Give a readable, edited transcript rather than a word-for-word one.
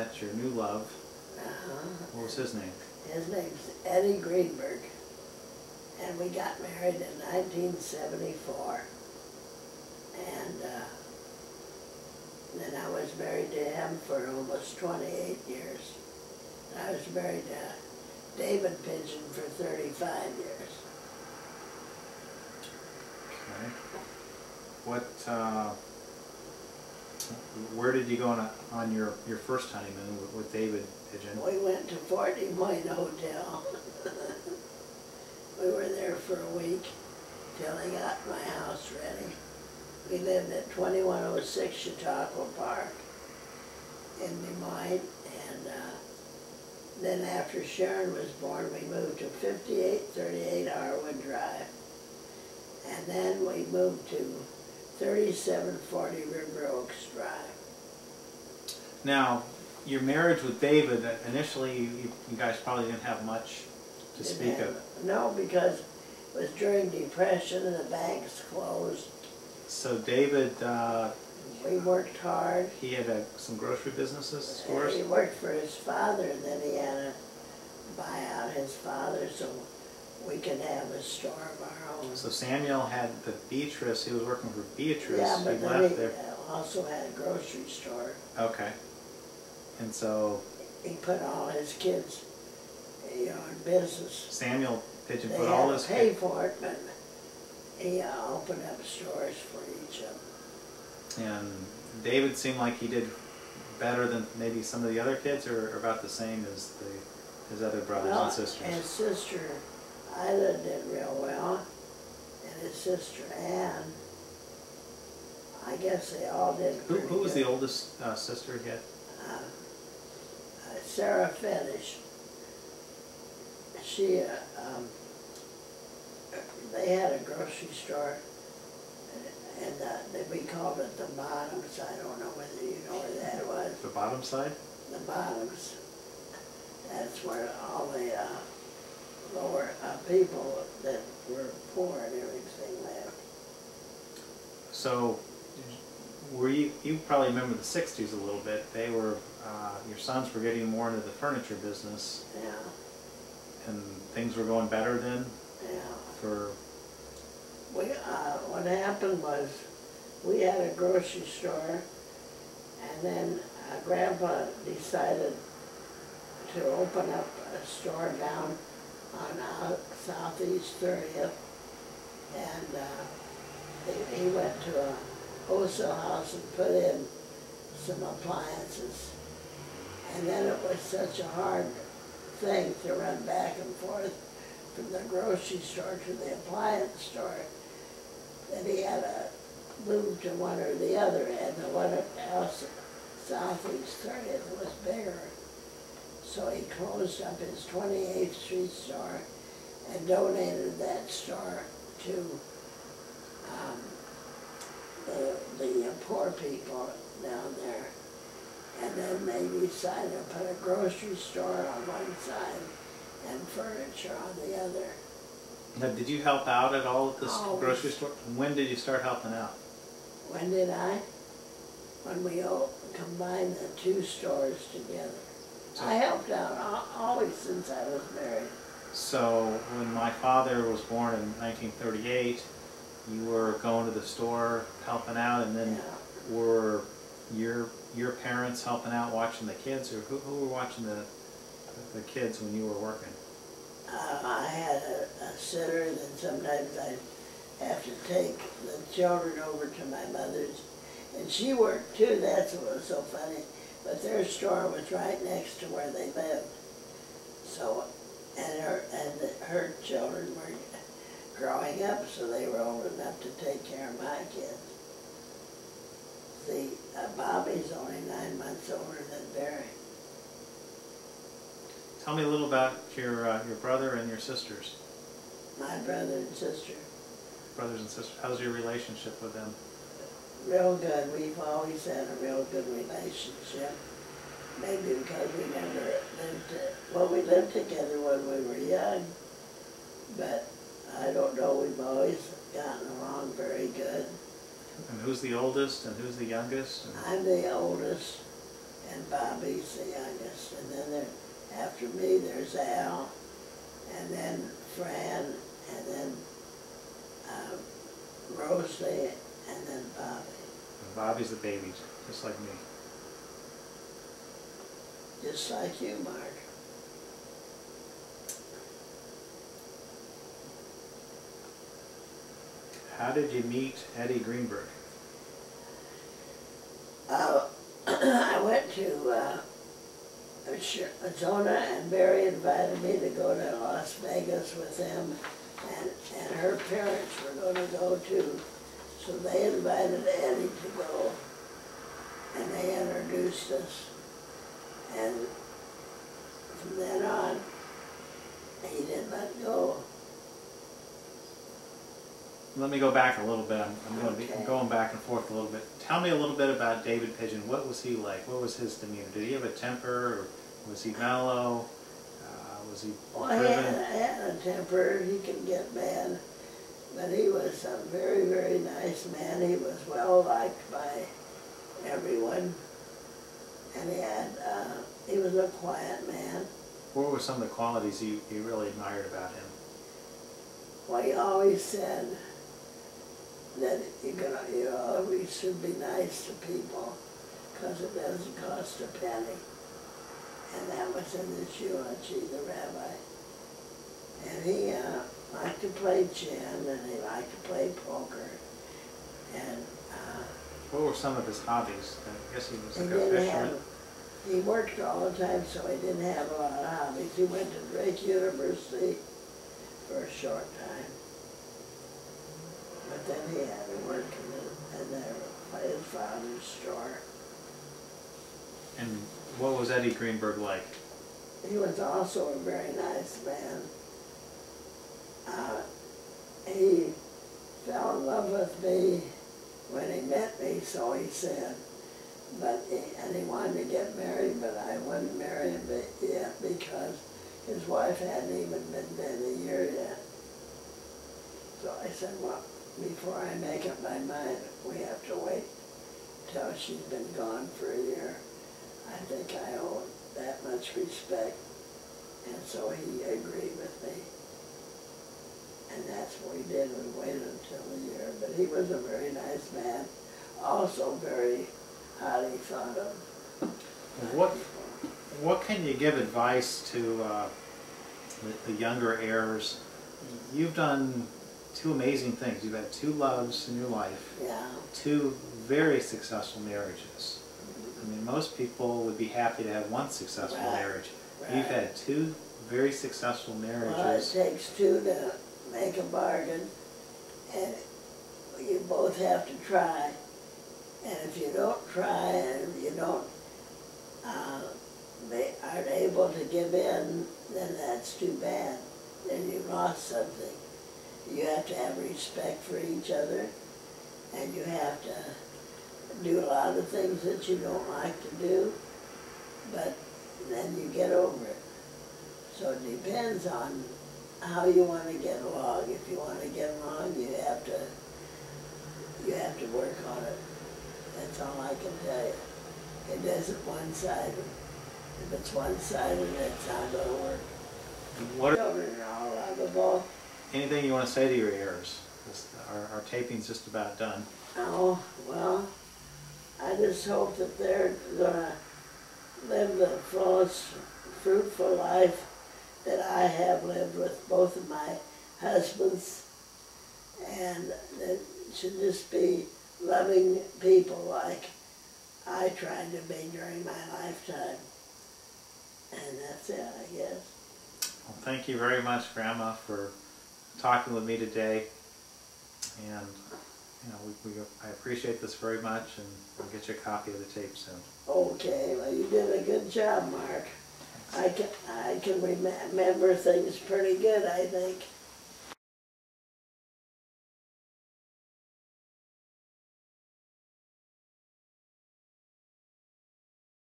met your new love. What was his name? His name's Eddie Greenberg. And we got married in 1974. And then I was married to him for almost 28 years. And I was married to David Pidgeon for 35 years. Okay. What, where did you go on your first honeymoon with David Pidgeon? We went to Fort Des Moines Hotel. We were there for a week till they got my house ready. We lived at 2106 Chautauqua Park in Des Moines, and then after Sharon was born, we moved to 5838 Harwood Drive. And then we moved to 3740 River Oaks Drive. Now, your marriage with David, initially you guys probably didn't have much to speak of. No, because it was during Depression and the banks closed. So David, we worked hard. he had some grocery businesses, stores? He worked for his father, and then he had to buy out his father so we could have a store of our own. So Samuel had the Beatrice, he was working for Beatrice, Yeah, but he then left he there. also had a grocery store. Okay. And so He put all his kids, in business. Samuel Pidgeon They put all his had to pay for it, but he opened up stores for each of them. And David seemed like he did better than maybe some of the other kids, or about the same as his other brothers and sisters? His sister Ida did real well, and his sister Ann, I guess they all did pretty good. Who was the oldest sister he had? Sarah Fetish. She, they had a grocery store, and we called it the Bottoms. I don't know whether you know where that was. The bottom side? The Bottoms. That's where all the lower people that were poor and everything lived. So, you probably remember the 60s a little bit. They were, your sons were getting more into the furniture business. Yeah. And things were going better then? Yeah. For... What happened was, we had a grocery store, and then Grandpa decided to open up a store down on Southeast 30th, and he went to a wholesale house and put in some appliances. And then it was such a hard thing to run back and forth from the grocery store to the appliance store that he had to move to one or the other, and the one at house Southeast 30th was bigger. So he closed up his 28th Street store and donated that store to the poor people down there. And then they decided to put a grocery store on one side and furniture on the other. Now, did you help out at all at this Always. grocery store? When did you start helping out? When did I? When we all combined the two stores together. So, I helped out always since I was married. So when my father was born in 1938, you were going to the store helping out, and then Yeah. were your parents helping out watching the kids, or who were watching the kids when you were working? I had a sitter, and then sometimes I'd have to take the children over to my mother's. And she worked too, that's what was so funny. But their store was right next to where they lived. So, and her children were growing up, so they were old enough to take care of my kids. See, Bobby's only 9 months older than Barry. Tell me a little about your brother and your sisters. My brother and sister. Brothers and sisters. How's your relationship with them? Real good. We've always had a real good relationship. Maybe because we never lived, we lived together when we were young, but I don't know, we've always gotten along very good. And who's the oldest and who's the youngest? I'm the oldest, and Bobby's the youngest. And then after me, there's Al, and then Fran, and then Rosie, and then Bobby. And Bobby's the baby, just like me. Just like you, Mark. How did you meet Eddie Greenberg? I went to Arizona, and Barry invited me to go to Las Vegas with him, and her parents were going to go too. So they invited Eddie to go, and they introduced us. And from then on, he didn't let go. Let me go back a little bit. I'm going back and forth a little bit. Tell me a little bit about David Pidgeon. What was he like? What was his demeanor? Did he have a temper, or was he mellow? Was he Well, he had a temper. He could get mad, but he was a very, very nice man. He was well liked by everyone, and he was a quiet man. What were some of the qualities you really admired about him? Well, he always said that you always should be nice to people because it doesn't cost a penny. And that was in the Genealogy, the rabbi. And he liked to play gin, and he liked to play poker. And what were some of his hobbies? I guess he was like a didn't fisherman. he worked all the time, so he didn't have a lot of hobbies. He went to Drake University for a short time. But then he had to work in his father's store. And what was Eddie Greenberg like? He was also a very nice man. He fell in love with me when he met me, so he said. And he wanted to get married, but I wouldn't marry him yet because his wife hadn't even been dead a year yet. So I said, well, before I make up my mind, we have to wait till she's been gone for a year. I think I owe that much respect. And so he agreed with me. And that's what we did. We waited until a year. But he was a very nice man. Also very highly thought of. What can you give advice to the younger heirs? You've done two amazing things. You've had two loves in your life. Yeah. Two very successful marriages. I mean, most people would be happy to have one successful marriage. Right. You've had two very successful marriages. Well, it takes two to make a bargain, and you both have to try. And if you don't try and you don't aren't able to give in, then that's too bad. Then you lost something. You have to have respect for each other, and you have to do a lot of things that you don't like to do, but then you get over it. So it depends on how you want to get along. If you want to get along, you have to work on it. That's all I can tell you. It isn't one-sided. If it's one-sided, it's not going to work. Children are all lovable. Anything you want to say to your heirs? Our taping's just about done. Oh, well, I just hope that they're going to live the fullest, fruitful life that I have lived with both of my husbands, and that should just be loving people like I tried to be during my lifetime. And that's it, I guess. Well, thank you very much, Grandma, for talking with me today. And I appreciate this very much, and I'll get you a copy of the tape soon. Okay, well, you did a good job, Mark. I can remember things pretty good, I think.